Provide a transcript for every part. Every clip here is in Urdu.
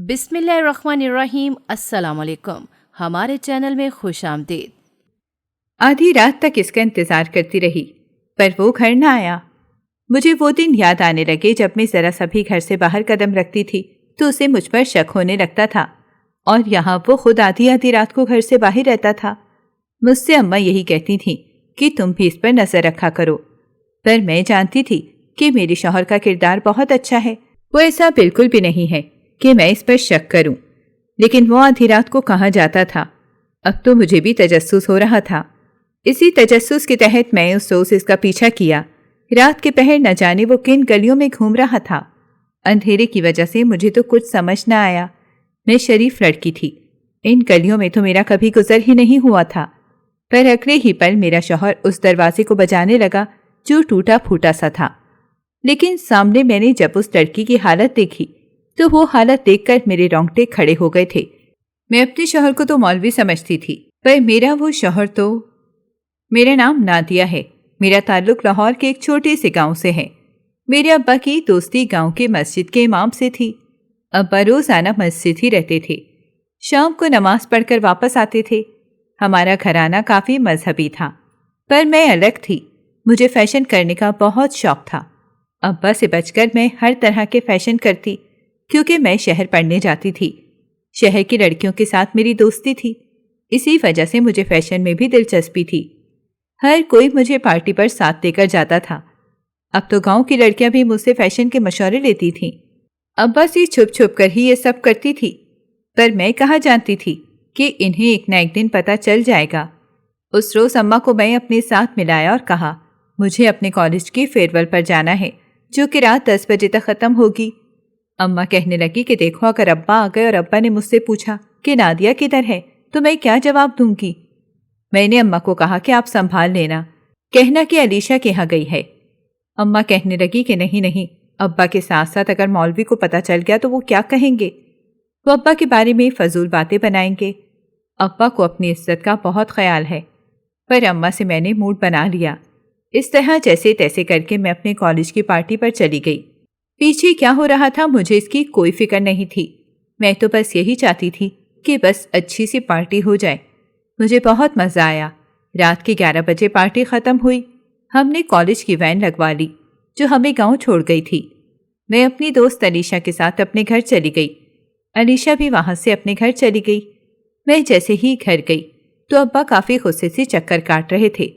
بسم اللہ الرحمن الرحیم۔ السلام علیکم، ہمارے چینل میں خوش آمدید۔ آدھی رات تک اس کا انتظار کرتی رہی پر وہ گھر نہ آیا۔ مجھے وہ دن یاد آنے لگے جب میں ذرا سا بھی گھر سے باہر قدم رکھتی تھی تو اسے مجھ پر شک ہونے لگتا تھا، اور یہاں وہ خود آدھی رات کو گھر سے باہر رہتا تھا۔ مجھ سے اماں یہی کہتی تھیں کہ تم بھی اس پر نظر رکھا کرو، پر میں جانتی تھی کہ میرے شوہر کا کردار بہت اچھا ہے، وہ ایسا بالکل بھی نہیں ہے کہ میں اس پر شک کروں۔ لیکن وہ آدھی رات کو کہاں جاتا تھا؟ اب تو مجھے بھی تجسس ہو رہا تھا۔ اسی تجسس کے تحت میں اس روز اس کا پیچھا کیا۔ رات کے پہر نہ جانے وہ کن گلیوں میں گھوم رہا تھا۔ اندھیرے کی وجہ سے مجھے تو کچھ سمجھ نہ آیا۔ میں شریف لڑکی تھی، ان گلیوں میں تو میرا کبھی گزر ہی نہیں ہوا تھا۔ پر اگلے ہی پل میرا شوہر اس دروازے کو بجانے لگا جو ٹوٹا پھوٹا سا تھا۔ لیکن سامنے میں نے جب اس لڑکی کی حالت دیکھی تو وہ حالت دیکھ کر میرے رونگٹے کھڑے ہو گئے تھے۔ میں اپنے شوہر کو تو مولوی سمجھتی تھی، پر میرا وہ شوہر تو… میرا نام نادیہ ہے، میرا تعلق لاہور کے ایک چھوٹے سے گاؤں سے ہے۔ میرے ابا کی دوستی گاؤں کے مسجد کے امام سے تھی۔ ابا روزانہ مسجد ہی رہتے تھے، شام کو نماز پڑھ کر واپس آتے تھے۔ ہمارا گھرانہ کافی مذہبی تھا، پر میں الگ تھی۔ مجھے فیشن کرنے کا بہت شوق تھا۔ ابا سے بچ کر میں ہر طرح کے فیشن کرتی، کیونکہ میں شہر پڑھنے جاتی تھی۔ شہر کی لڑکیوں کے ساتھ میری دوستی تھی، اسی وجہ سے مجھے فیشن میں بھی دلچسپی تھی۔ ہر کوئی مجھے پارٹی پر ساتھ لے کر جاتا تھا۔ اب تو گاؤں کی لڑکیاں بھی مجھ سے فیشن کے مشورے لیتی تھیں۔ ابا سے چھپ چھپ کر ہی یہ سب کرتی تھی، پر میں کہاں جانتی تھی کہ انہیں ایک نہ ایک دن پتہ چل جائے گا۔ اس روز اماں کو میں اپنے ساتھ ملایا اور کہا، مجھے اپنے کالج کی فیئرویل پر جانا ہے، جو کہ رات 10 بجے تک ختم ہوگی۔ اماں کہنے لگی کہ دیکھو اگر ابا آ گئے اور ابا نے مجھ سے پوچھا کہ نادیہ کدھر ہے تو میں کیا جواب دوں گی؟ میں نے اماں کو کہا کہ آپ سنبھال لینا، کہنا کہ علیشہ کے یہاں گئی ہے۔ اماں کہنے لگی کہ نہیں، ابا کے ساتھ ساتھ اگر مولوی کو پتہ چل گیا تو وہ کیا کہیں گے؟ وہ ابا کے بارے میں فضول باتیں بنائیں گے۔ ابا کو اپنی عزت کا بہت خیال ہے۔ پر اماں سے میں نے موڈ بنا لیا۔ اس طرح جیسے تیسے کر کے میں اپنے کالج کی پارٹی پر چلی گئی۔ پیچھے کیا ہو رہا تھا مجھے اس کی کوئی فکر نہیں تھی۔ میں تو بس یہی چاہتی تھی کہ بس اچھی سی پارٹی ہو جائے۔ مجھے بہت مزہ آیا۔ رات کے 11 بجے پارٹی ختم ہوئی۔ ہم نے کالج کی وین لگوا لی جو ہمیں گاؤں چھوڑ گئی تھی۔ میں اپنی دوست علیشہ کے ساتھ اپنے گھر چلی گئی۔ علیشہ بھی وہاں سے اپنے گھر چلی گئی۔ میں جیسے ہی گھر گئی تو ابا کافی غصے سے چکر کاٹ رہے تھے۔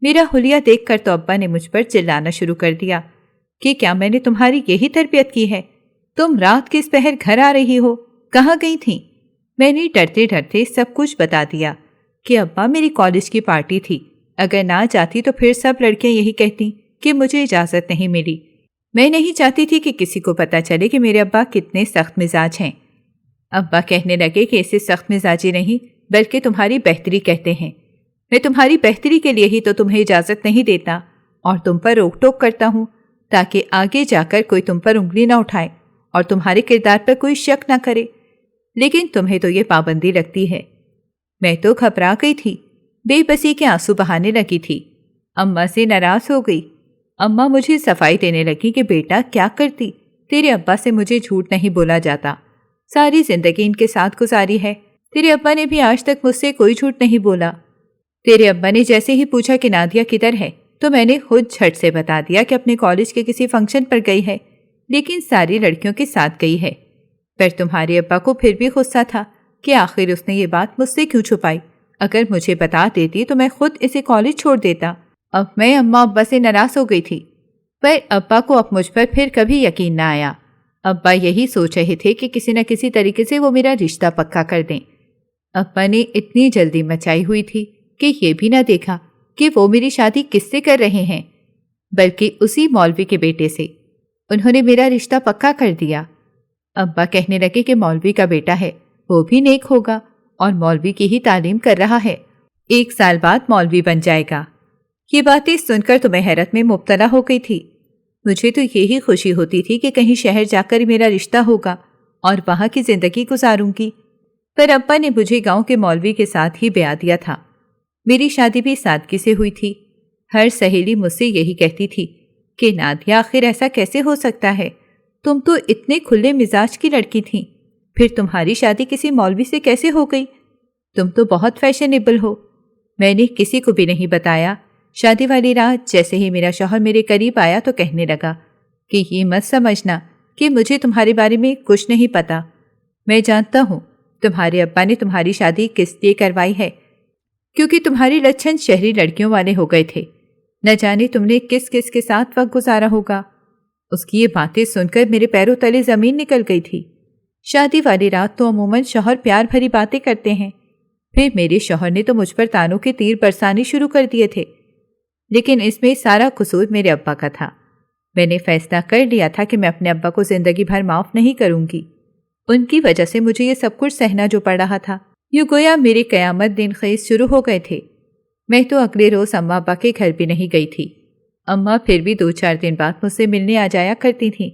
میرا حلیہ دیکھ کر تو ابا نے مجھ پر چلانا شروع کر دیا کہ کیا میں نے تمہاری یہی تربیت کی ہے؟ تم رات کے اس پہر گھر آ رہی ہو، کہاں گئی تھیں؟ میں نے ڈرتے ڈرتے سب کچھ بتا دیا کہ ابا میری کالج کی پارٹی تھی، اگر نہ جاتی تو پھر سب لڑکیاں یہی کہتی کہ مجھے اجازت نہیں ملی۔ میں نہیں چاہتی تھی کہ کسی کو پتہ چلے کہ میرے ابا کتنے سخت مزاج ہیں۔ ابا کہنے لگے کہ اسے سخت مزاجی نہیں بلکہ تمہاری بہتری کہتے ہیں۔ میں تمہاری بہتری کے لیے ہی تو تمہیں اجازت نہیں دیتا اور تم پر روک ٹوک کرتا ہوں تاکہ آگے جا کر کوئی تم پر انگلی نہ اٹھائے اور تمہارے کردار پر کوئی شک نہ کرے۔ لیکن تمہیں تو یہ پابندی لگتی ہے۔ میں تو گھبرا گئی تھی، بے بسی کے آنسو بہانے لگی تھی۔ اماں سے ناراض ہو گئی۔ اماں مجھے صفائی دینے لگی کہ بیٹا کیا کرتی، تیرے ابا سے مجھے جھوٹ نہیں بولا جاتا، ساری زندگی ان کے ساتھ گزاری ہے، تیرے ابا نے بھی آج تک مجھ سے کوئی جھوٹ نہیں بولا۔ تیرے ابا نے جیسے ہی پوچھا کہ نادیہ کدھر ہے تو میں نے خود جھٹ سے بتا دیا کہ اپنے کالج کے کسی فنکشن پر گئی ہے، لیکن ساری لڑکیوں کے ساتھ گئی ہے۔ پر تمہارے ابا کو پھر بھی غصہ تھا کہ آخر اس نے یہ بات مجھ سے کیوں چھپائی۔ اگر مجھے بتا دیتی تو میں خود اسے کالج چھوڑ دیتا۔ اب میں اماں ابا سے ناراض ہو گئی تھی، پر ابا کو اب مجھ پر پھر کبھی یقین نہ آیا۔ ابا یہی سوچ رہے تھے کہ کسی نہ کسی طریقے سے وہ میرا رشتہ پکا کر دیں۔ ابا نے اتنی جلدی مچائی ہوئی تھی کہ یہ بھی نہ دیکھا کہ وہ میری شادی کس سے کر رہے ہیں، بلکہ اسی مولوی کے بیٹے سے۔ انہوں نے میرا رشتہ پکا کر دیا۔ ابا کہنے لگے کہ مولوی کا بیٹا ہے، وہ بھی نیک ہوگا اور مولوی کی ہی تعلیم کر رہا ہے، 1 سال بعد مولوی بن جائے گا۔ یہ باتیں سن کر تو میں حیرت میں مبتلا ہو گئی تھی۔ مجھے تو یہی خوشی ہوتی تھی کہ کہیں شہر جا کر میرا رشتہ ہوگا اور وہاں کی زندگی گزاروں گی۔ پر ابا نے مجھے گاؤں کے مولوی کے ساتھ ہی بیاہ دیا تھا۔ میری شادی بھی سادگی سے ہوئی تھی۔ ہر سہیلی مجھ سے یہی کہتی تھی کہ نادیہ آخر ایسا کیسے ہو سکتا ہے، تم تو اتنے کھلے مزاج کی لڑکی تھیں، پھر تمہاری شادی کسی مولوی سے کیسے ہو گئی؟ تم تو بہت فیشنیبل ہو۔ میں نے کسی کو بھی نہیں بتایا۔ شادی والی رات جیسے ہی میرا شوہر میرے قریب آیا تو کہنے لگا کہ یہ مت سمجھنا کہ مجھے تمہارے بارے میں کچھ نہیں پتا۔ میں جانتا ہوں تمہارے ابا نے تمہاری شادی کس لیے کروائی ہے، کیونکہ تمہاری لچھن شہری لڑکیوں والے ہو گئے تھے۔ نہ جانے تم نے کس کس کے ساتھ وقت گزارا ہوگا۔ اس کی یہ باتیں سن کر میرے پیروں تلے زمین نکل گئی تھی۔ شادی والی رات تو عموماً شوہر پیار بھری باتیں کرتے ہیں، پھر میرے شوہر نے تو مجھ پر تانوں کے تیر برسانے شروع کر دیے تھے، لیکن اس میں سارا قصور میرے ابا کا تھا۔ میں نے فیصلہ کر لیا تھا کہ میں اپنے ابا کو زندگی بھر معاف نہیں کروں گی۔ ان کی وجہ سے مجھے یہ سب کچھ سہنا جو پڑ رہا تھا، یوں گویا میرے قیامت دن خیز شروع ہو گئے تھے۔ میں تو اگلے روز اماں ابا کے گھر بھی نہیں گئی تھی۔ اماں پھر بھی 2-4 دن بعد مجھ سے ملنے آ جایا کرتی تھیں،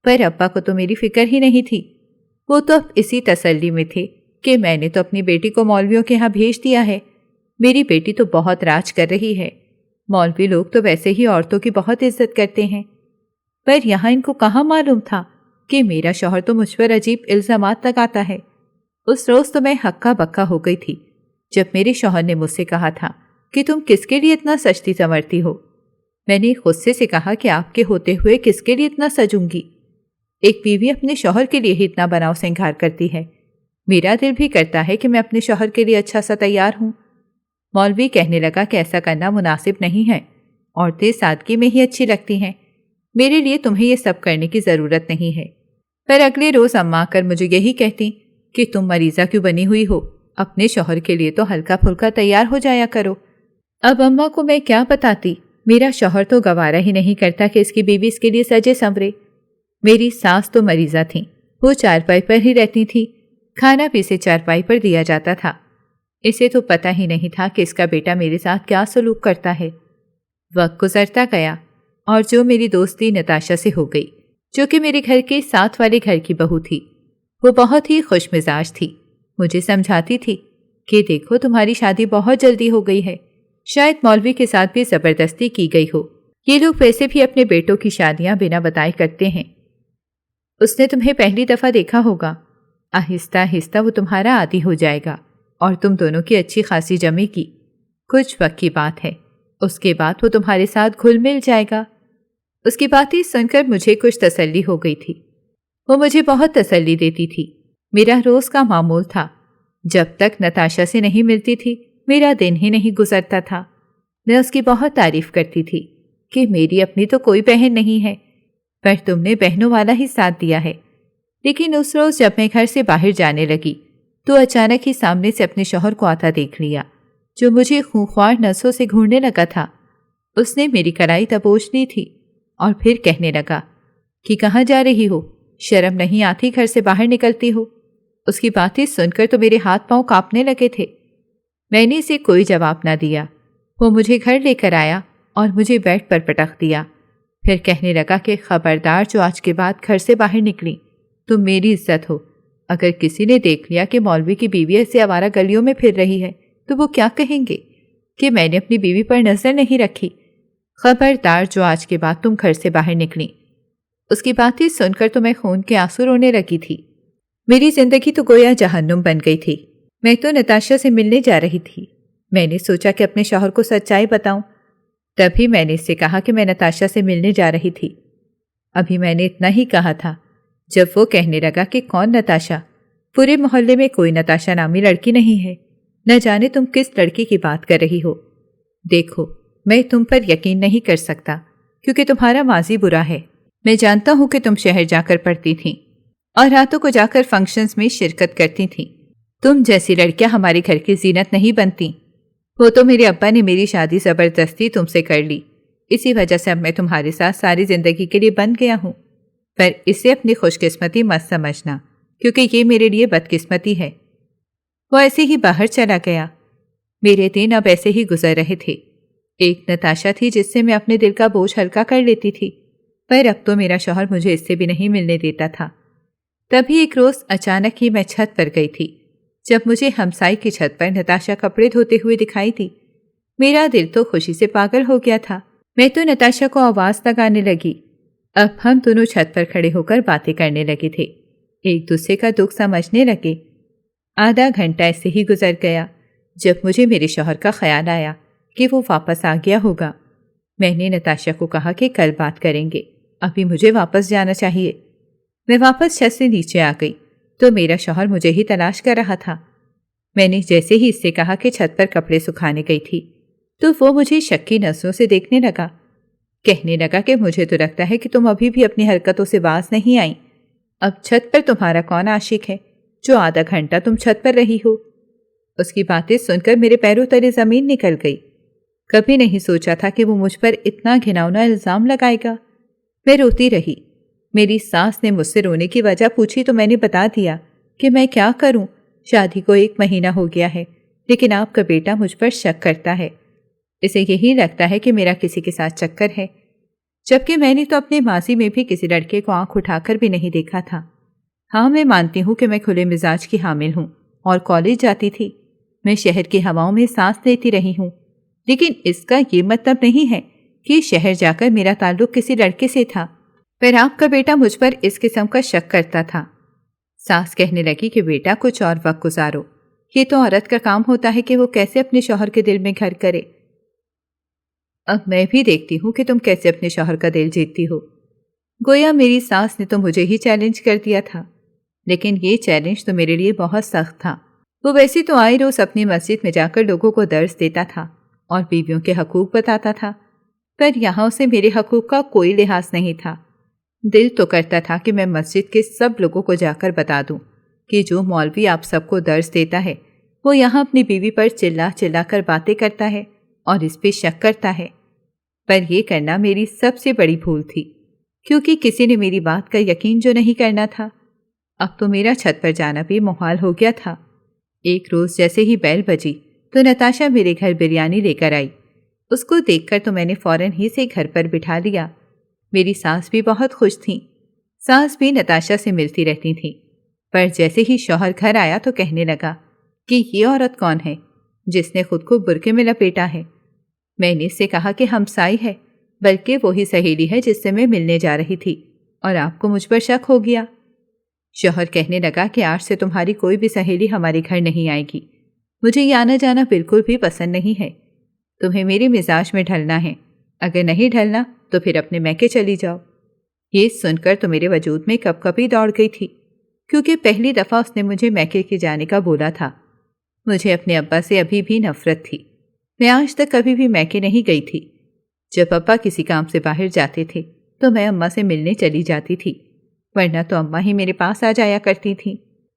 پر ابا کو تو میری فکر ہی نہیں تھی۔ وہ تو اب اسی تسلی میں تھے کہ میں نے تو اپنی بیٹی کو مولویوں کے ہاں بھیج دیا ہے۔ میری بیٹی تو بہت راج کر رہی ہے۔ مولوی لوگ تو ویسے ہی عورتوں کی بہت عزت کرتے ہیں، پر یہاں ان کو کہاں معلوم تھا کہ میرا شوہر تو مجھ پر عجیب الزامات لگاتا ہے۔ اس روز تو میں ہکا بکا ہو گئی تھی جب میرے شوہر نے مجھ سے کہا تھا کہ تم کس کے لیے اتنا سجتی سنورتی ہو۔ میں نے غصے سے کہا کہ آپ کے ہوتے ہوئے کس کے لیے اتنا سجوں گی؟ ایک بیوی اپنے شوہر کے لیے ہی اتنا بناؤ سنگھار کرتی ہے۔ میرا دل بھی کرتا ہے کہ میں اپنے شوہر کے لیے اچھا سا تیار ہوں۔ مولوی کہنے لگا کہ ایسا کرنا مناسب نہیں ہے، عورتیں سادگی میں ہی اچھی لگتی ہیں، میرے لیے تمہیں یہ سب کرنے کی ضرورت نہیں ہے۔ پر اگلے روز اماں آ کر مجھے یہی کہتی کہ تم مریضہ کیوں بنی ہوئی ہو، اپنے شوہر کے لیے تو ہلکا پھلکا تیار ہو جایا کرو۔ اب اماں کو میں کیا بتاتی؟ میرا شوہر تو گوارا ہی نہیں کرتا کہ اس کی بیوی اس کے لیے سجے سنورے۔ میری ساس تو مریضہ تھیں، وہ چارپائی پر ہی رہتی تھی، کھانا بھی اسے چارپائی پر دیا جاتا تھا۔ اسے تو پتہ ہی نہیں تھا کہ اس کا بیٹا میرے ساتھ کیا سلوک کرتا ہے۔ وقت گزرتا گیا اور جو میری دوستی نتاشا سے ہو گئی، جو کہ میرے گھر کے ساتھ والے گھر کی بہو تھی، وہ بہت ہی خوش مزاج تھی۔ مجھے سمجھاتی تھی کہ دیکھو تمہاری شادی بہت جلدی ہو گئی ہے، شاید مولوی کے ساتھ بھی زبردستی کی گئی ہو، یہ لوگ ویسے بھی اپنے بیٹوں کی شادیاں بنا بتائے کرتے ہیں۔ اس نے تمہیں پہلی دفعہ دیکھا ہوگا، آہستہ آہستہ وہ تمہارا عادی ہو جائے گا اور تم دونوں کی اچھی خاصی جمے گی۔ کچھ وقت کی بات ہے، اس کے بعد وہ تمہارے ساتھ گھل مل جائے گا۔ اس کی باتیں سن کر مجھے کچھ تسلی ہو گئی تھی۔ وہ مجھے بہت تسلی دیتی تھی۔ میرا روز کا معمول تھا، جب تک نتاشا سے نہیں ملتی تھی میرا دن ہی نہیں گزرتا تھا۔ میں اس کی بہت تعریف کرتی تھی کہ میری اپنی تو کوئی بہن نہیں ہے، پر تم نے بہنوں والا ہی ساتھ دیا ہے۔ لیکن اس روز جب میں گھر سے باہر جانے لگی تو اچانک ہی سامنے سے اپنے شوہر کو آتا دیکھ لیا، جو مجھے خونخوار نسوں سے گھورنے لگا تھا۔ اس نے میری کلائی دبوچ لی تھی اور پھر کہنے لگا کہ کہاں جا رہی ہو، شرم نہیں آتی گھر سے باہر نکلتی ہو؟ اس کی باتیں سن کر تو میرے ہاتھ پاؤں کانپنے لگے تھے۔ میں نے اسے کوئی جواب نہ دیا۔ وہ مجھے گھر لے کر آیا اور مجھے بیڈ پر پٹخ دیا، پھر کہنے لگا کہ خبردار جو آج کے بعد گھر سے باہر نکلی، تم میری عزت ہو، اگر کسی نے دیکھ لیا کہ مولوی کی بیوی ایسے آوارہ گلیوں میں پھر رہی ہے تو وہ کیا کہیں گے کہ میں نے اپنی بیوی پر نظر نہیں رکھی۔ خبردار جو آج کے بعد تم گھر سے باہر نکلی۔ اس کی باتیں سن کر تو میں خون کے آنسو رونے لگی تھی۔ میری زندگی تو گویا جہنم بن گئی تھی۔ میں تو نتاشا سے ملنے جا رہی تھی۔ میں نے سوچا کہ اپنے شوہر کو سچائی بتاؤں، تبھی میں نے اس سے کہا کہ میں نتاشا سے ملنے جا رہی تھی۔ ابھی میں نے اتنا ہی کہا تھا جب وہ کہنے لگا کہ کون نتاشا؟ پورے محلے میں کوئی نتاشا نامی لڑکی نہیں ہے، نہ جانے تم کس لڑکی کی بات کر رہی ہو۔ دیکھو میں تم پر یقین نہیں کر سکتا کیونکہ تمہارا ماضی برا ہے۔ میں جانتا ہوں کہ تم شہر جا کر پڑھتی تھیں اور راتوں کو جا کر فنکشنز میں شرکت کرتی تھیں۔ تم جیسی لڑکیاں ہمارے گھر کی زینت نہیں بنتی۔ وہ تو میرے ابا نے میری شادی زبردستی تم سے کر لی، اسی وجہ سے اب میں تمہارے ساتھ ساری زندگی کے لیے بن گیا ہوں۔ پر اسے اپنی خوش قسمتی مت سمجھنا کیونکہ یہ میرے لیے بدقسمتی ہے۔ وہ ایسے ہی باہر چلا گیا۔ میرے دن اب ایسے ہی گزر رہے تھے۔ ایک نتاشا تھی جس سے میں اپنے دل کا بوجھ ہلکا کر لیتی تھی، پر اب تو میرا شوہر مجھے اس سے بھی نہیں ملنے دیتا تھا۔ تبھی ایک روز اچانک ہی میں چھت پر گئی تھی، جب مجھے ہمسائی کی چھت پر نتاشا کپڑے دھوتے ہوئے دکھائی تھی۔ میرا دل تو خوشی سے پاگل ہو گیا تھا۔ میں تو نتاشا کو آواز لگانے لگی۔ اب ہم دونوں چھت پر کھڑے ہو کر باتیں کرنے لگے تھے۔ ایک دوسرے کا دکھ سمجھنے لگے۔ آدھا گھنٹہ ایسے ہی گزر گیا جب مجھے میرے شوہر کا خیال آیا کہ وہ واپس آ گیا ہوگا۔ میں نے نتاشا کو کہا کہ کل بات کریں گے، ابھی مجھے واپس جانا چاہیے۔ میں واپس چھت سے نیچے آ گئی تو میرا شوہر مجھے ہی تلاش کر رہا تھا۔ میں نے جیسے ہی اس سے کہا کہ چھت پر کپڑے سکھانے گئی تھی تو وہ مجھے شکی نظروں سے دیکھنے لگا۔ کہنے لگا کہ مجھے تو لگتا ہے کہ تم ابھی بھی اپنی حرکتوں سے باز نہیں آئی۔ اب چھت پر تمہارا کون عاشق ہے جو آدھا گھنٹہ تم چھت پر رہی ہو؟ اس کی باتیں سن کر میرے پیروں تلے زمین نکل گئی۔ کبھی نہیں سوچا تھا کہ وہ مجھ پر اتنا گھناؤنا الزام لگائے گا۔ میں روتی رہی۔ میری ساس نے مجھ سے رونے کی وجہ پوچھی تو میں نے بتا دیا کہ میں کیا کروں، شادی کو 1 مہینہ ہو گیا ہے لیکن آپ کا بیٹا مجھ پر شک کرتا ہے۔ اسے یہی لگتا ہے کہ میرا کسی کے ساتھ چکر ہے، جبکہ میں نے تو اپنے ماضی میں بھی کسی لڑکے کو آنکھ اٹھا کر بھی نہیں دیکھا تھا۔ ہاں، میں مانتی ہوں کہ میں کھلے مزاج کی حامل ہوں اور کالج جاتی تھی، میں شہر کی ہواؤں میں سانس لیتی رہی ہوں، لیکن اس کا یہ مطلب نہیں ہے کہ شہر جا کر میرا تعلق کسی لڑکے سے تھا۔ پر آپ کا بیٹا مجھ پر اس قسم کا شک کرتا تھا۔ ساس کہنے لگی کہ بیٹا کچھ اور وقت گزارو، یہ تو عورت کا کام ہوتا ہے کہ وہ کیسے اپنے شوہر کے دل میں گھر کرے۔ اب میں بھی دیکھتی ہوں کہ تم کیسے اپنے شوہر کا دل جیتتی ہو۔ گویا میری ساس نے تو مجھے ہی چیلنج کر دیا تھا، لیکن یہ چیلنج تو میرے لیے بہت سخت تھا۔ وہ ویسے تو آئے روز اپنی مسجد میں جا کر لوگوں کو درس دیتا تھا اور بیویوں کے حقوق بتاتا تھا، پر یہاں اسے میرے حقوق کا کوئی لحاظ نہیں تھا۔ دل تو کرتا تھا کہ میں مسجد کے سب لوگوں کو جا کر بتا دوں کہ جو مولوی آپ سب کو درس دیتا ہے وہ یہاں اپنی بیوی پر چلا چلا کر باتیں کرتا ہے اور اس پہ شک کرتا ہے۔ پر یہ کرنا میری سب سے بڑی بھول تھی، کیونکہ کسی نے میری بات کا یقین جو نہیں کرنا تھا۔ اب تو میرا چھت پر جانا بھی محال ہو گیا تھا۔ ایک روز جیسے ہی بیل بجی تو نتاشا میرے گھر بریانی لے کر آئی۔ اس کو دیکھ کر تو میں نے فوراً ہی سے گھر پر بٹھا لیا۔ میری ساس بھی بہت خوش تھیں۔ ساس بھی نتاشا سے ملتی رہتی تھیں، پر جیسے ہی شوہر گھر آیا تو کہنے لگا کہ یہ عورت کون ہے جس نے خود کو برقعے میں لپیٹا ہے؟ میں نے اس سے کہا کہ ہمسائی ہے، بلکہ وہی سہیلی ہے جس سے میں ملنے جا رہی تھی، اور آپ کو مجھ پر شک ہو گیا۔ شوہر کہنے لگا کہ آج سے تمہاری کوئی بھی سہیلی ہمارے گھر نہیں آئے گی، مجھے یہ آنا جانا بالکل بھی پسند نہیں ہے۔ تمہیں میرے مزاج میں ڈھلنا ہے، اگر نہیں ڈھلنا تو پھر اپنے میکے چلی جاؤ۔ یہ سن کر تو میرے وجود میں کپ کپی دوڑ گئی تھی، کیونکہ پہلی دفعہ اس نے مجھے میکے کے جانے کا بولا تھا۔ مجھے اپنے ابا سے ابھی بھی نفرت تھی۔ میں آج تک کبھی بھی میکے نہیں گئی تھی۔ جب ابا کسی کام سے باہر جاتے تھے تو میں اماں سے ملنے چلی جاتی تھی، ورنہ تو اماں ہی میرے پاس آ جایا کرتی تھیں۔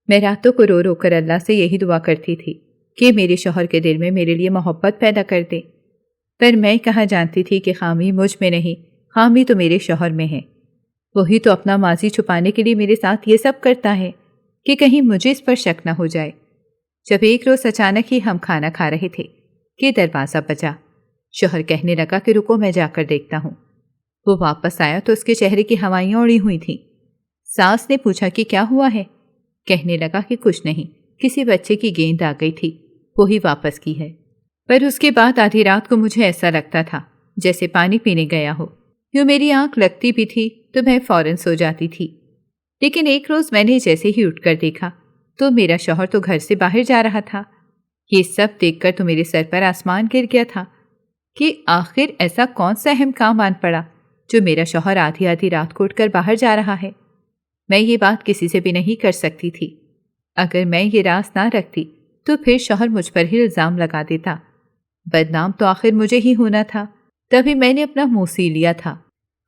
میں راتوں کو رو رو کر اللہ سے یہی دعا کرتی تھی کہ میرے شوہر کے دل میں میرے لیے محبت پیدا کر دے، پر میں کہاں جانتی تھی کہ خامی مجھ میں نہیں، خامی تو میرے شوہر میں ہے۔ وہی تو اپنا ماضی چھپانے کے لیے میرے ساتھ یہ سب کرتا ہے کہ کہیں مجھے اس پر شک نہ ہو جائے۔ جب ایک روز اچانک ہی ہم کھانا کھا رہے تھے کہ دروازہ بجا۔ شوہر کہنے لگا کہ رکو میں جا کر دیکھتا ہوں۔ وہ واپس آیا تو اس کے چہرے کی ہوائیاں اڑی ہوئی تھیں۔ ساس نے پوچھا کہ کیا ہوا ہے؟ کہنے لگا کہ کچھ نہیں، کسی بچے کی گیند آ گئی تھی، وہی واپس کی ہے۔ پر اس کے بعد آدھی رات کو مجھے ایسا لگتا تھا جیسے پانی پینے گیا ہو۔ یوں میری آنکھ لگتی بھی تھی تو میں فوراً سو جاتی تھی۔ لیکن ایک روز میں نے جیسے ہی اٹھ کر دیکھا تو میرا شوہر تو گھر سے باہر جا رہا تھا۔ یہ سب دیکھ کر تو میرے سر پر آسمان گر گیا تھا کہ آخر ایسا کون سا اہم کام آن پڑا جو میرا شوہر آدھی آدھی رات کو اٹھ کر باہر جا رہا ہے۔ میں یہ بات کسی سے بھی نہیں کر سکتی تھی۔ اگر میں یہ راز نہ رکھتی تو پھر شوہر مجھ پر ہی الزام لگا دیتا۔ بدنام تو آخر مجھے ہی ہونا تھا۔ تبھی میں نے اپنا منہ سی لیا تھا۔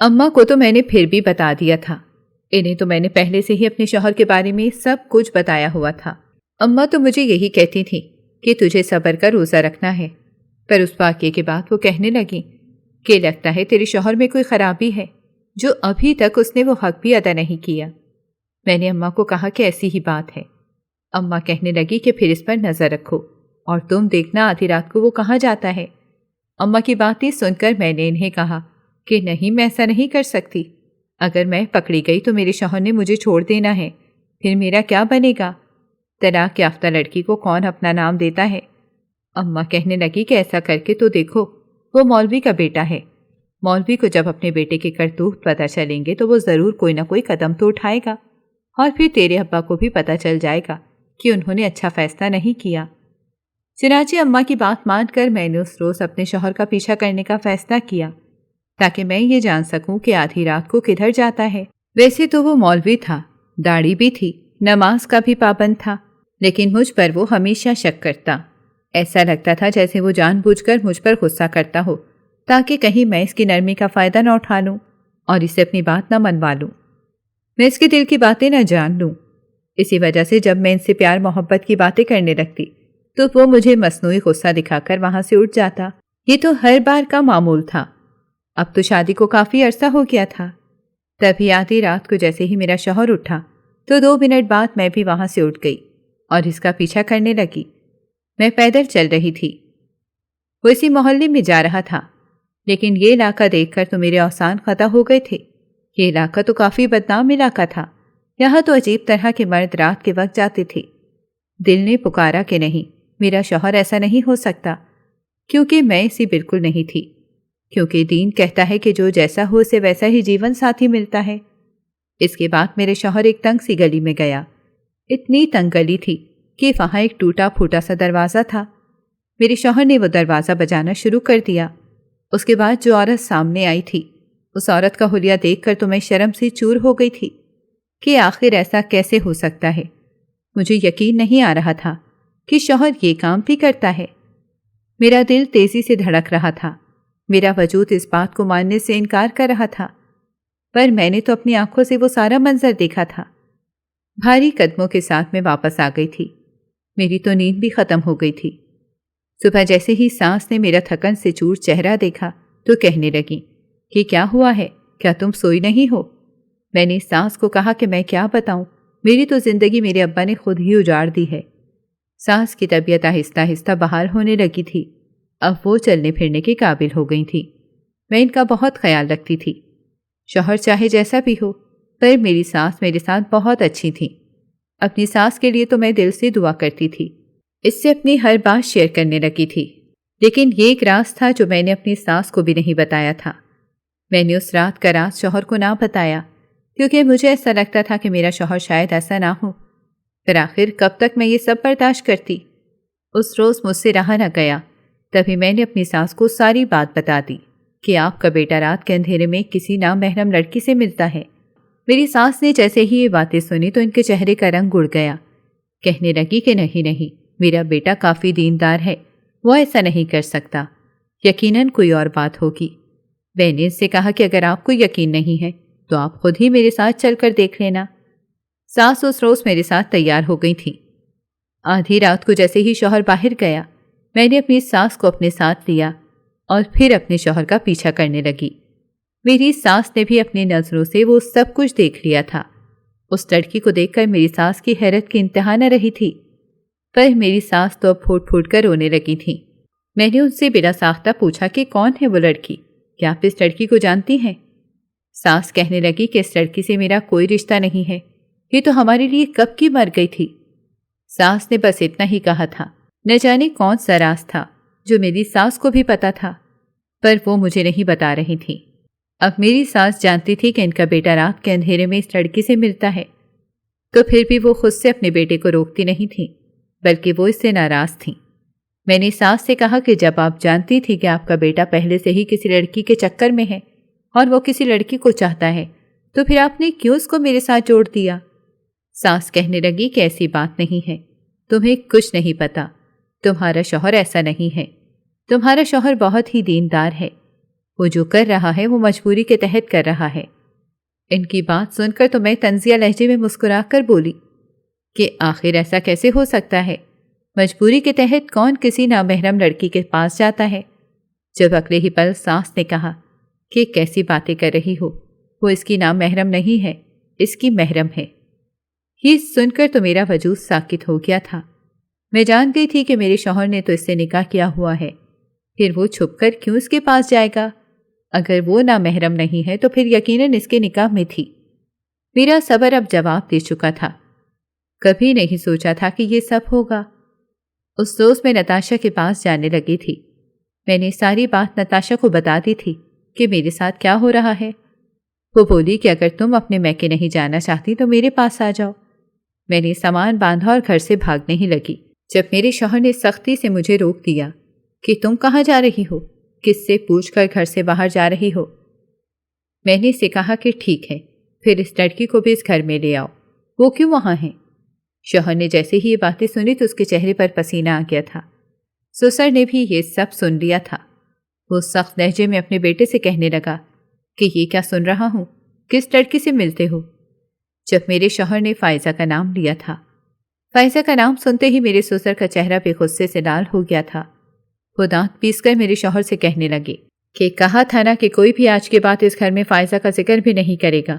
اماں کو تو میں نے پھر بھی بتا دیا تھا، انہیں تو میں نے پہلے سے ہی اپنے شوہر کے بارے میں سب کچھ بتایا ہوا تھا۔ اماں تو مجھے یہی کہتی تھی کہ تجھے صبر کا روزہ رکھنا ہے، پر اس واقعے کے بعد وہ کہنے لگی کہ لگتا ہے تیرے شوہر میں کوئی خرابی ہے جو ابھی تک اس نے وہ حق بھی ادا نہیں کیا۔ میں نے اماں کو کہا کہ ایسی ہی بات ہے۔ اماں کہنے لگی کہ پھر اس پر نظر رکھو اور تم دیکھنا آدھی رات کو وہ کہاں جاتا ہے۔ اماں کی باتیں سن کر میں نے انہیں کہا کہ نہیں، میں ایسا نہیں کر سکتی۔ اگر میں پکڑی گئی تو میرے شوہر نے مجھے چھوڑ دینا ہے، پھر میرا کیا بنے گا؟ طلاق یافتہ لڑکی کو کون اپنا نام دیتا ہے؟ اماں کہنے لگی کہ ایسا کر کے تو دیکھو، وہ مولوی کا بیٹا ہے، مولوی کو جب اپنے بیٹے کے کرتوت پتہ چلیں گے تو وہ ضرور کوئی نہ کوئی قدم تو اٹھائے گا، اور پھر تیرے ابا کو بھی پتہ چل جائے گا کہ انہوں نے اچھا فیصلہ نہیں کیا۔ چنانچہ اماں کی بات مان کر میں نے اس روز اپنے شوہر کا پیچھا کرنے کا فیصلہ کیا تاکہ میں یہ جان سکوں کہ آدھی رات کو کدھر جاتا ہے۔ ویسے تو وہ مولوی تھا، داڑھی بھی تھی، نماز کا بھی پابند تھا، لیکن مجھ پر وہ ہمیشہ شک کرتا۔ ایسا لگتا تھا جیسے وہ جان بوجھ کر مجھ پر غصہ کرتا ہو تاکہ کہیں میں اس کی نرمی کا فائدہ نہ اٹھا لوں اور اسے اپنی بات نہ منوا لوں، میں اس کے دل کی باتیں نہ جان لوں۔ اسی وجہ سے جب میں ان سے پیار محبت کی باتیں کرنے لگتی تو وہ مجھے مصنوعی غصہ دکھا کر وہاں سے اٹھ جاتا۔ یہ تو ہر بار کا معمول تھا۔ اب تو شادی کو کافی عرصہ ہو گیا تھا۔ تبھی آدھی رات کو جیسے ہی میرا شوہر اٹھا تو 2 منٹ بعد میں بھی وہاں سے اٹھ گئی اور اس کا پیچھا کرنے لگی۔ میں پیدل چل رہی تھی، وہ اسی محلے میں جا رہا تھا، لیکن یہ علاقہ دیکھ کر تو میرے اوسان ختم ہو گئے تھے۔ یہ علاقہ تو کافی بدنام علاقہ تھا، یہاں تو عجیب طرح کے مرد رات کے وقت جاتے تھے۔ دل نے پکارا کہ نہیں، میرا شوہر ایسا نہیں ہو سکتا، کیونکہ میں اسی بالکل نہیں تھی، کیونکہ دین کہتا ہے کہ جو جیسا ہو اسے ویسا ہی جیون ساتھی ملتا ہے۔ اس کے بعد میرے شوہر ایک تنگ سی گلی میں گیا۔ اتنی تنگ گلی تھی کہ وہاں ایک ٹوٹا پھوٹا سا دروازہ تھا۔ میرے شوہر نے وہ دروازہ بجانا شروع کر دیا۔ اس کے بعد جو عورت سامنے آئی تھی، اس عورت کا حلیہ دیکھ کر تو میں شرم سے چور ہو گئی تھی کہ آخر ایسا کیسے ہو سکتا ہے۔ مجھے یقین نہیں آ رہا تھا کہ شوہر یہ کام بھی کرتا ہے۔ میرا دل تیزی سے دھڑک رہا تھا، میرا وجود اس بات کو ماننے سے انکار کر رہا تھا، پر میں نے تو اپنی آنکھوں سے وہ سارا منظر دیکھا تھا۔ بھاری قدموں کے ساتھ میں واپس آ گئی تھی۔ میری تو نیند بھی ختم ہو گئی تھی۔ صبح جیسے ہی سانس نے میرا تھکن سے چور چہرہ دیکھا تو کہنے لگی کہ کیا ہوا ہے، کیا تم سوئی نہیں ہو؟ میں نے سانس کو کہا کہ میں کیا بتاؤں، میری تو زندگی میرے ابا نے خود ہی اجاڑ دی ہے۔ سانس کی طبیعت آہستہ آہستہ بحال ہونے لگی تھی، اب وہ چلنے پھرنے کے قابل ہو گئی تھی۔ میں ان کا بہت خیال رکھتی تھی، شوہر چاہے جیسا بھی ہو، پر میری ساس میرے ساتھ بہت اچھی تھی۔ اپنی ساس کے لیے تو میں دل سے دعا کرتی تھی، اس سے اپنی ہر بات شیئر کرنے لگی تھی، لیکن یہ ایک راز تھا جو میں نے اپنی ساس کو بھی نہیں بتایا تھا۔ میں نے اس رات کا راز شوہر کو نہ بتایا کیونکہ مجھے ایسا لگتا تھا کہ میرا شوہر شاید ایسا نہ ہو، پھر آخر کب تک میں یہ سب برداشت کرتی۔ اس روز مجھ سے رہا نہ گیا، تبھی میں نے اپنی ساس کو ساری بات بتا دی کہ آپ کا بیٹا رات کے اندھیرے میں کسی نامحرم لڑکی سے ملتا ہے۔ میری ساس نے جیسے ہی یہ باتیں سنی تو ان کے چہرے کا رنگ اڑ گیا۔ کہنے لگی کہ نہیں، میرا بیٹا کافی دیندار ہے، وہ ایسا نہیں کر سکتا، یقیناً کوئی اور بات ہوگی۔ میں نے اس سے کہا کہ اگر آپ کو یقین نہیں ہے تو آپ خود ہی میرے ساتھ چل کر دیکھ لینا۔ ساس اس روز میرے ساتھ تیار ہو گئی تھی۔ آدھی رات کو جیسے ہی شوہر باہر گیا، میں نے اپنی ساس کو اپنے ساتھ لیا اور پھر اپنے شوہر کا پیچھا کرنے لگی۔ میری ساس نے بھی اپنی نظروں سے وہ سب کچھ دیکھ لیا تھا۔ اس لڑکی کو دیکھ کر میری ساس کی حیرت کی انتہا نہ رہی تھی، پر میری ساس تو اب پھوٹ پھوٹ کر رونے لگی تھی۔ میں نے ان سے بلا ساختہ پوچھا کہ کون ہے وہ لڑکی، کیا آپ اس لڑکی کو جانتی ہیں؟ ساس کہنے لگی کہ اس لڑکی سے میرا کوئی رشتہ نہیں ہے، یہ تو ہمارے لیے کب کی مر گئی تھی۔ ساس نے بس اتنا ہی کہا تھا۔ نہ جانے کون سا راز تھا جو میری ساس کو بھی پتا تھا، پر وہ مجھے نہیں بتا رہی تھی۔ اب میری ساس جانتی تھی کہ ان کا بیٹا رات کے اندھیرے میں اس لڑکی سے ملتا ہے، تو پھر بھی وہ خود سے اپنے بیٹے کو روکتی نہیں تھی، بلکہ وہ اس سے ناراض تھیں۔ میں نے ساس سے کہا کہ جب آپ جانتی تھی کہ آپ کا بیٹا پہلے سے ہی کسی لڑکی کے چکر میں ہے اور وہ کسی لڑکی کو چاہتا ہے، تو پھر آپ نے کیوں اس کو میرے ساتھ جوڑ دیا؟ ساس کہنے لگی کہ ایسی بات نہیں ہے، تمہیں کچھ نہیں پتا، تمہارا شوہر ایسا نہیں ہے، تمہارا شوہر بہت ہی دیندار ہے، وہ جو کر رہا ہے وہ مجبوری کے تحت کر رہا ہے۔ ان کی بات سن کر تو میں طنزیہ لہجے میں مسکرا کر بولی کہ آخر ایسا کیسے ہو سکتا ہے؟ مجبوری کے تحت کون کسی نامحرم لڑکی کے پاس جاتا ہے؟ جب اگلے ہی پل ساس نے کہا کہ کیسی باتیں کر رہی ہو، وہ اس کی نامحرم نہیں ہے، اس کی محرم ہے۔ یہ سن کر تو میرا وجود ساکت ہو گیا تھا۔ میں جان گئی تھی کہ میرے شوہر نے تو اس سے نکاح کیا ہوا ہے، پھر وہ چھپ کر کیوں اس کے پاس جائے گا؟ اگر وہ نامحرم نہیں ہے تو پھر یقیناً اس کے نکاح میں تھی۔ میرا صبر اب جواب دے چکا تھا۔ کبھی نہیں سوچا تھا کہ یہ سب ہوگا۔ اس روز میں نتاشا کے پاس جانے لگی تھی۔ میں نے ساری بات نتاشا کو بتا دی تھی کہ میرے ساتھ کیا ہو رہا ہے۔ وہ بولی کہ اگر تم اپنے میکے نہیں جانا چاہتی تو میرے پاس آ جاؤ۔ میں نے سامان باندھا اور گھر سے بھاگنے ہی لگی جب میرے شوہر نے سختی سے مجھے روک دیا کہ تم کہاں جا رہی ہو، کس سے پوچھ کر گھر سے باہر جا رہی ہو۔ میں نے اسے کہا کہ ٹھیک ہے، پھر اس لڑکی کو بھی اس گھر میں لے آؤ، وہ کیوں وہاں ہیں؟ شوہر نے جیسے ہی یہ باتیں سنی تو اس کے چہرے پر پسینہ آ گیا تھا۔ سسر نے بھی یہ سب سن لیا تھا۔ وہ سخت لہجے میں اپنے بیٹے سے کہنے لگا کہ یہ کیا سن رہا ہوں، کس لڑکی سے ملتے ہو؟ جب میرے شوہر نے فائزہ کا نام لیا تھا، فائزہ کا نام سنتے ہی میرے سسر کا چہرہ بے غصے سے لال ہو گیا تھا۔ وہ دانت پیس کر میرے شوہر سے کہنے لگے کہ کہا تھا نا کہ کوئی بھی آج کے بعد اس گھر میں فائزہ کا ذکر بھی نہیں کرے گا،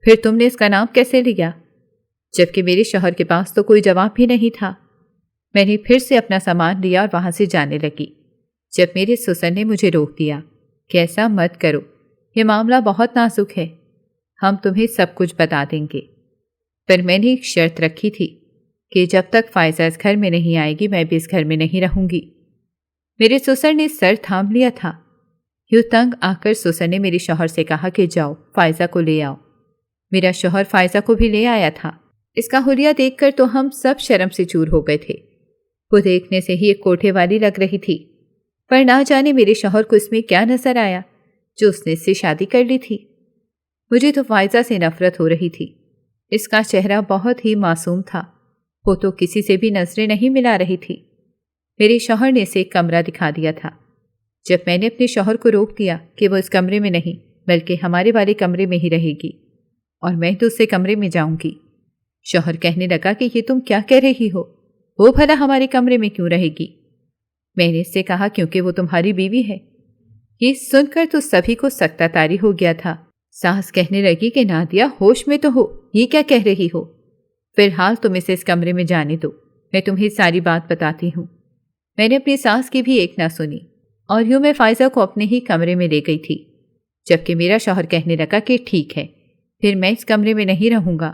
پھر تم نے اس کا نام کیسے لیا؟ جبکہ میرے شوہر کے پاس تو کوئی جواب بھی نہیں تھا۔ میں نے پھر سے اپنا سامان لیا اور وہاں سے جانے لگی جب میرے سسر نے مجھے روک دیا کہ ایسا مت کرو، یہ معاملہ بہت نازک ہے، ہم تمہیں سب کچھ بتا دیں گے۔ پر میں نے ایک شرط رکھی تھی کہ جب تک فائزہ اس گھر میں نہیں آئے گی میں بھی اس گھر میں نہیں رہوں گی۔ میرے سسر نے سر تھام لیا تھا۔ یوں تنگ آ کر سسر نے میرے شوہر سے کہا کہ جاؤ فائزہ کو لے آؤ۔ میرا شوہر فائزہ کو بھی لے آیا تھا۔ اس کا حلیہ دیکھ کر تو ہم سب شرم سے چور ہو گئے تھے۔ وہ دیکھنے سے ہی ایک کوٹھے والی لگ رہی تھی، پر نہ جانے میرے شوہر کو اس میں کیا نظر آیا جو اس نے اس سے شادی کر لی تھی۔ مجھے تو فائزہ سے نفرت ہو رہی تھی۔ اس کا چہرہ بہت ہی معصوم تھا، وہ تو کسی سے بھی نظریں نہیں ملا رہی تھی۔ میرے شوہر نے اسے ایک کمرہ دکھا دیا تھا۔ جب میں نے اپنے شوہر کو روک دیا کہ وہ اس کمرے میں نہیں بلکہ ہمارے والے کمرے میں ہی رہے گی اور میں دوسرے کمرے میں جاؤں گی، شوہر کہنے لگا کہ یہ تم کیا کہہ رہی ہو، وہ بھلا ہمارے کمرے میں کیوں رہے گی؟ میں نے اس سے کہا کیونکہ وہ تمہاری بیوی ہے۔ یہ سن کر تو سبھی کو سکتہ طاری ہو گیا تھا۔ ساس کہنے لگی کہ نادیہ ہوش میں تو ہو، یہ کیا کہہ رہی ہو؟ فی الحال تم اسے اس کمرے میں جانے دو، میں تمہیں ساری بات بتاتی ہوں۔ میں نے اپنی ساس کی بھی ایک نہ سنی اور یوں میں فائزہ کو اپنے ہی کمرے میں لے گئی تھی، جبکہ میرا شوہر کہنے لگا کہ ٹھیک ہے، پھر میں اس کمرے میں نہیں رہوں گا۔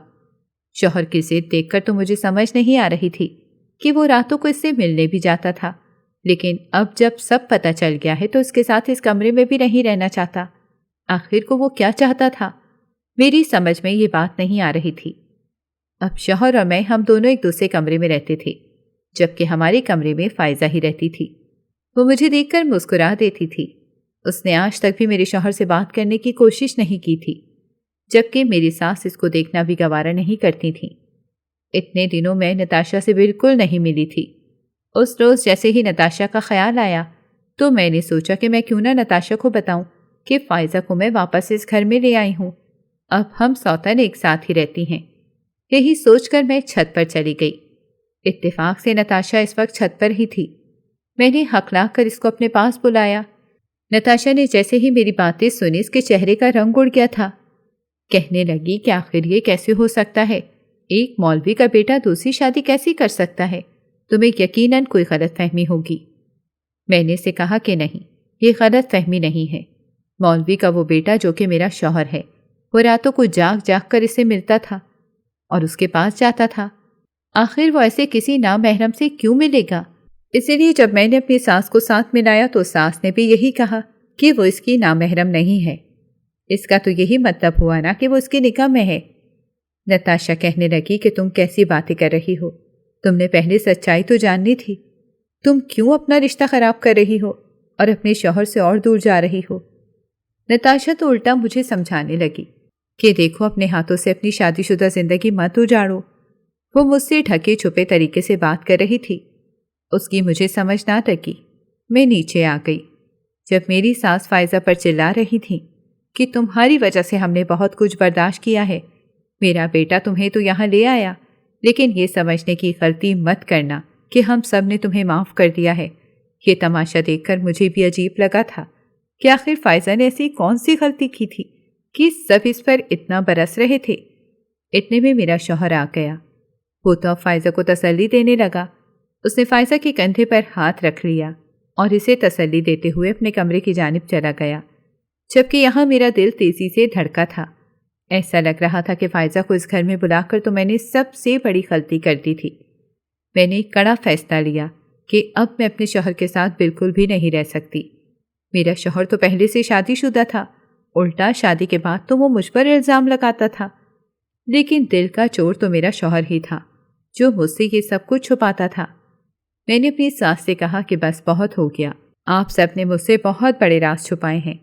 شوہر کی ضد دیکھ کر تو مجھے سمجھ نہیں آ رہی تھی کہ وہ راتوں کو اس سے ملنے بھی جاتا تھا، لیکن اب جب سب پتہ چل گیا ہے تو اس کے ساتھ اس کمرے میں بھی نہیں رہنا چاہتا۔ آخر کو وہ کیا چاہتا تھا؟ میری سمجھ میں یہ بات نہیں آ رہی تھی۔ اب شوہر اور میں ہم دونوں ایک دوسرے کمرے میں رہتے تھے، جبکہ ہمارے کمرے میں فائزہ ہی رہتی تھی۔ وہ مجھے دیکھ کر مسکرا دیتی تھی۔ اس نے آج تک بھی میرے شوہر سے بات کرنے کی کوشش نہیں کی تھی، جبکہ میری ساس اس کو دیکھنا بھی گوارا نہیں کرتی تھی۔ اتنے دنوں میں نتاشا سے بالکل نہیں ملی تھی۔ اس روز جیسے ہی نتاشا کا خیال آیا تو میں نے سوچا کہ میں کیوں نہ نتاشا کو بتاؤں کہ فائزہ کو میں واپس اس گھر میں لے آئی ہوں، اب ہم سوتن ایک ساتھ ہی رہتی ہیں۔ یہی سوچ کر میں چھت پر چلی گئی۔ اتفاق سے نتاشا اس وقت چھت پر ہی تھی۔ میں نے ہکلا کر اس کو اپنے پاس بلایا۔ نتاشا نے جیسے ہی میری باتیں سنی اس کے چہرے کا رنگ اڑ گیا تھا۔ کہنے لگی کہ آخر یہ کیسے ہو سکتا ہے، ایک مولوی کا بیٹا دوسری شادی کیسی کر سکتا ہے؟ تمہیں یقیناً کوئی غلط فہمی ہوگی۔ میں نے اسے کہا کہ نہیں، یہ غلط فہمی نہیں ہے۔ مولوی کا وہ بیٹا جو کہ میرا شوہر ہے، وہ راتوں کو جاگ جاگ کر اسے ملتا تھا اور اس کے پاس جاتا تھا۔ آخر وہ ایسے کسی نامحرم سے کیوں ملے گا؟ اسی لیے جب میں نے اپنی ساس کو ساتھ ملایا تو ساس نے بھی یہی کہا کہ وہ اس کی نامحرم نہیں ہے۔ اس کا تو یہی مطلب ہوا نا کہ وہ اس کی نکاح میں ہے۔ نتاشا کہنے لگی کہ تم کیسی باتیں کر رہی ہو، تم نے پہلے سچائی تو جاننی تھی، تم کیوں اپنا رشتہ خراب کر رہی ہو اور اپنے شوہر سے اور دور جا رہی ہو؟ نتاشا تو الٹا مجھے سمجھانے لگی کہ دیکھو اپنے ہاتھوں سے اپنی شادی شدہ زندگی مت اجاڑو۔ وہ مجھ سے ڈھکے چھپے طریقے سے بات کر رہی تھی، اس کی مجھے سمجھ نہ لگی۔ میں نیچے آ گئی جب میری ساس فائزہ پر چلا رہی تھی کہ تمہاری وجہ سے ہم نے بہت کچھ برداشت کیا ہے، میرا بیٹا تمہیں تو یہاں لے آیا، لیکن یہ سمجھنے کی غلطی مت کرنا کہ ہم سب نے تمہیں معاف کر دیا ہے۔ یہ تماشا دیکھ کر مجھے بھی عجیب لگا تھا کہ آخر فائزہ نے ایسی کون سی غلطی کی تھی کہ سب اس پر اتنا برس رہے تھے۔ اتنے میں میرا شوہر آ گیا۔ وہ تو اب فائزہ کو تسلی دینے لگا۔ اس نے فائزہ کے کندھے پر ہاتھ رکھ لیا اور اسے تسلی دیتے ہوئے اپنے کمرے کی جانب چلا گیا، جبکہ یہاں میرا دل تیزی سے دھڑکا تھا۔ ایسا لگ رہا تھا کہ فائزہ کو اس گھر میں بلا کر تو میں نے سب سے بڑی غلطی کر دی تھی۔ میں نے ایک کڑا فیصلہ لیا کہ اب میں اپنے شوہر کے ساتھ بالکل بھی نہیں رہ سکتی۔ میرا شوہر تو پہلے سے شادی شدہ تھا الٹا شادی کے بعد تو وہ مجھ پر الزام لگاتا تھا، لیکن دل کا چور تو میرا شوہر ہی تھا جو مجھ سے یہ سب کچھ چھپاتا تھا۔ میں نے اپنی ساس سے کہا کہ بس بہت ہو گیا، آپ سب نے مجھ سے بہت بڑے راز چھپائے ہیں۔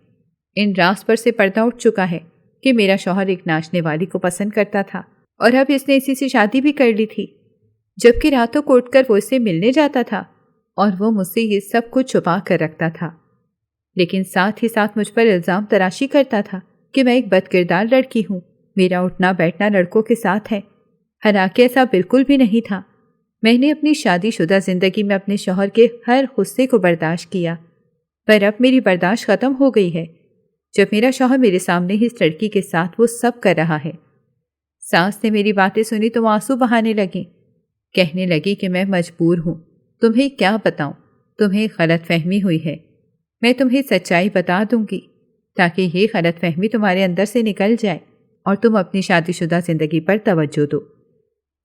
ان راز پر سے پردہ اٹھ چکا ہے کہ میرا شوہر ایک ناچنے والی کو پسند کرتا تھا اور اب اس نے اسی سے شادی بھی کر لی تھی، جبکہ راتوں کو اٹھ کر وہ اس سے ملنے جاتا تھا اور وہ مجھ سے یہ سب کچھ چھپا کر رکھتا تھا، لیکن ساتھ ہی ساتھ مجھ پر الزام تراشی کرتا تھا کہ میں ایک بد کردار لڑکی ہوں، میرا اٹھنا بیٹھنا لڑکوں کے ساتھ ہے، حالانکہ ایسا بالکل بھی نہیں تھا۔ میں نے اپنی شادی شدہ زندگی میں اپنے شوہر کے ہر غصے کو برداشت کیا، پر اب میری برداشت ختم ہو گئی ہے جب میرا شوہر میرے سامنے ہی اس لڑکی کے ساتھ وہ سب کر رہا ہے۔ ساس نے میری باتیں سنی تو آنسو بہانے لگیں، کہنے لگی کہ میں مجبور ہوں، تمہیں کیا بتاؤں، تمہیں غلط فہمی ہوئی ہے، میں تمہیں سچائی بتا دوں گی تاکہ یہ غلط فہمی تمہارے اندر سے نکل جائے اور تم اپنی شادی شدہ زندگی پر توجہ دو۔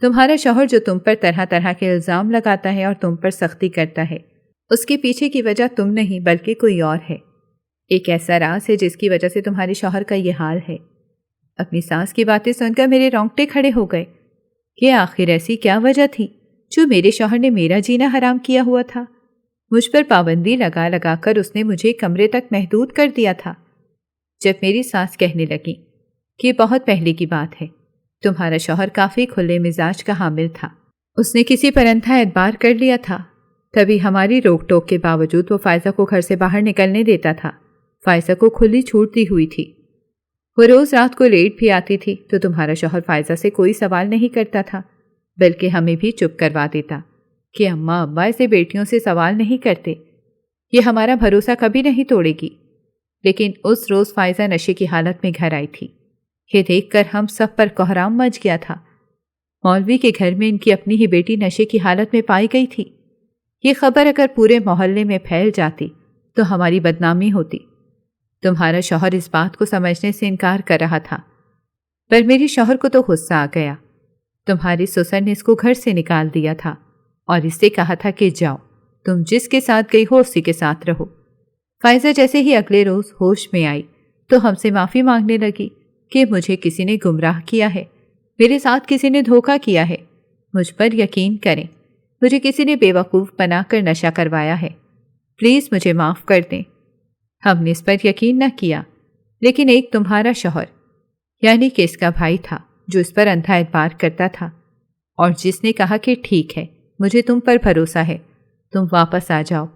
تمہارا شوہر جو تم پر طرح طرح کے الزام لگاتا ہے اور تم پر سختی کرتا ہے، اس کے پیچھے کی وجہ تم نہیں بلکہ کوئی اور ہے، ایک ایسا راز ہے جس کی وجہ سے تمہارے شوہر کا یہ حال ہے۔ اپنی ساس کی باتیں سن کر میرے رونگٹے کھڑے ہو گئے کہ آخر ایسی کیا وجہ تھی جو میرے شوہر نے میرا جینا حرام کیا ہوا تھا؟ مجھ پر پابندی لگا لگا کر اس نے مجھے کمرے تک محدود کر دیا تھا۔ جب میری ساس کہنے لگی کہ بہت پہلے کی بات ہے، تمہارا شوہر کافی کھلے مزاج کا حامل تھا، اس نے کسی پر اندھا اعتبار کر لیا تھا، تبھی ہماری روک ٹوک کے باوجود وہ فائزہ کو گھر سے باہر نکلنے دیتا تھا۔ فائزہ کو کھلی چھوٹ دی ہوئی تھی، وہ روز رات کو لیٹ بھی آتی تھی تو تمہارا شوہر فائزہ سے کوئی سوال نہیں کرتا تھا، بلکہ ہمیں بھی چپ کروا دیتا کہ اماں ابا ایسے بیٹیوں سے سوال نہیں کرتے، یہ ہمارا بھروسہ کبھی نہیں توڑے گی۔ لیکن اس روز فائزہ نشے کی حالت میں گھر آئی تھی، یہ دیکھ کر ہم سب پر کوہرام مچ گیا تھا۔ مولوی کے گھر میں ان کی اپنی ہی بیٹی نشے کی حالت میں پائی گئی تھی، یہ خبر اگر پورے محلے میں پھیل جاتی تو ہماری بدنامی ہوتی۔ تمہارا شوہر اس بات کو سمجھنے سے انکار کر رہا تھا، پر میرے شوہر کو تو غصہ آ گیا۔ تمہاری سسر نے اس کو گھر سے نکال دیا تھا اور اس سے کہا تھا کہ جاؤ، تم جس کے ساتھ گئی ہو اسی کے ساتھ رہو۔ فائزہ جیسے ہی اگلے روز ہوش میں آئی تو ہم سے معافی مانگنے لگی کہ مجھے کسی نے گمراہ کیا ہے، میرے ساتھ کسی نے دھوکہ کیا ہے، مجھ پر یقین کریں، مجھے کسی نے بے وقوف بنا کر نشہ کروایا ہے، پلیز مجھے معاف کر دیں۔ ہم نے اس پر یقین نہ کیا، لیکن ایک تمہارا شوہر یعنی کہ اس کا بھائی تھا جو اس پر اندھا اعتبار کرتا تھا اور جس نے کہا کہ ٹھیک ہے مجھے تم پر بھروسہ ہے، تم واپس آ جاؤ،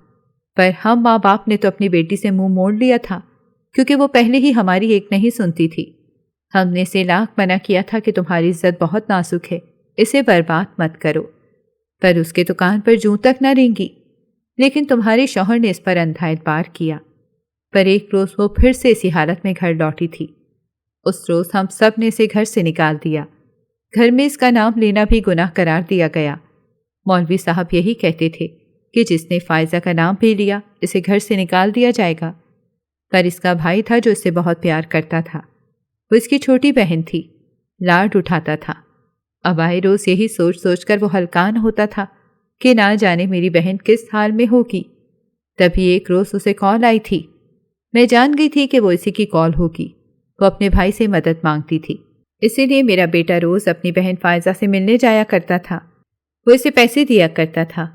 پر ہم ماں باپ نے تو اپنی بیٹی سے منہ موڑ لیا تھا کیونکہ وہ پہلے ہی ہماری ایک نہیں سنتی تھی۔ ہم نے اسے لاکھ منع کیا تھا کہ تمہاری عزت بہت نازک ہے، اسے برباد مت کرو، پر اس کے دکان پر جوں تک نہ رینگی، لیکن تمہارے شوہر نے اس پر اندھا اعتبار کیا۔ پر ایک روز وہ پھر سے اسی حالت میں گھر لوٹی تھی، اس روز ہم سب نے اسے گھر سے نکال دیا، گھر میں اس کا نام لینا بھی گناہ قرار دیا گیا۔ مولوی صاحب یہی کہتے تھے کہ جس نے فائزہ کا نام بھی لیا اسے گھر سے نکال دیا جائے گا، پر اس کا بھائی تھا جو اس سے بہت پیار کرتا تھا، وہ اس کی چھوٹی بہن تھی، لاڈ اٹھاتا تھا۔ اب آئے روز یہی سوچ سوچ کر وہ ہلکان ہوتا تھا کہ نہ جانے میری بہن کس حال میں ہوگی۔ تبھی ایک روز اسے کال آئی تھی، میں جان گئی تھی کہ وہ اسی کی کال ہوگی، وہ اپنے بھائی سے مدد مانگتی تھی، اسی لیے میرا بیٹا روز اپنی بہن فائزہ سے ملنے جایا کرتا تھا، وہ اسے پیسے دیا کرتا تھا۔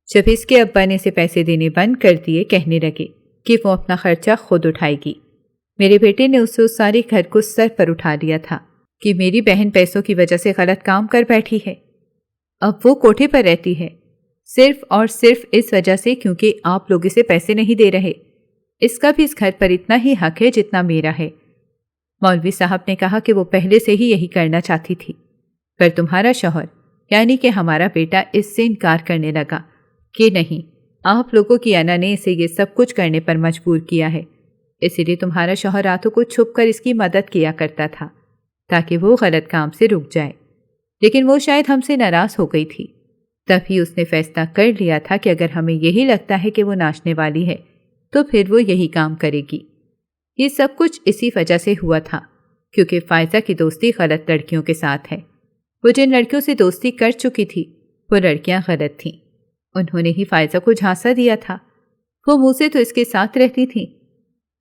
جب اس کے ابا نے اسے پیسے دینے بند کر دیے، کہنے لگے کہ وہ اپنا خرچہ خود اٹھائے گی، میرے بیٹے نے اسے اس سارے گھر کو سر پر اٹھا لیا تھا کہ میری بہن پیسوں کی وجہ سے غلط کام کر بیٹھی ہے، اب وہ کوٹھے پر رہتی ہے صرف اور صرف اس وجہ سے کیونکہ آپ لوگ اسے پیسے نہیں دے رہے، اس کا بھی اس گھر پر اتنا ہی حق ہے جتنا میرا ہے۔ مولوی صاحب نے کہا کہ وہ پہلے سے ہی یہی کرنا چاہتی تھی، پر تمہارا شوہر یعنی کہ ہمارا بیٹا اس سے انکار کرنے لگا کہ نہیں، آپ لوگوں کی انا نے اسے یہ سب کچھ کرنے پر مجبور کیا ہے، اسی لیے تمہارا شوہر راتوں کو چھپ کر اس کی مدد کیا کرتا تھا تاکہ وہ غلط کام سے رک جائے، لیکن وہ شاید ہم سے ناراض ہو گئی تھی، تبھی اس نے فیصلہ کر لیا تھا کہ اگر ہمیں یہی لگتا ہے کہ وہ ناچنے والی ہے تو پھر وہ یہی کام کرے گی۔ یہ سب کچھ اسی وجہ سے ہوا تھا کیونکہ فائزہ کی دوستی غلط لڑکیوں کے ساتھ ہے، وہ جن لڑکیوں سے دوستی کر چکی تھی وہ لڑکیاں غلط تھیں، انہوں نے ہی فائزہ کو جھانسا دیا تھا، وہ منہ سے تو اس کے ساتھ رہتی تھیں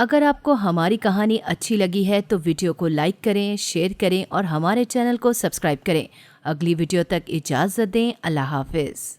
اگر آپ کو ہماری کہانی اچھی لگی ہے تو ویڈیو کو لائک کریں، شیئر کریں اور ہمارے چینل کو سبسکرائب کریں۔ اگلی ویڈیو تک اجازت دیں۔ اللہ حافظ۔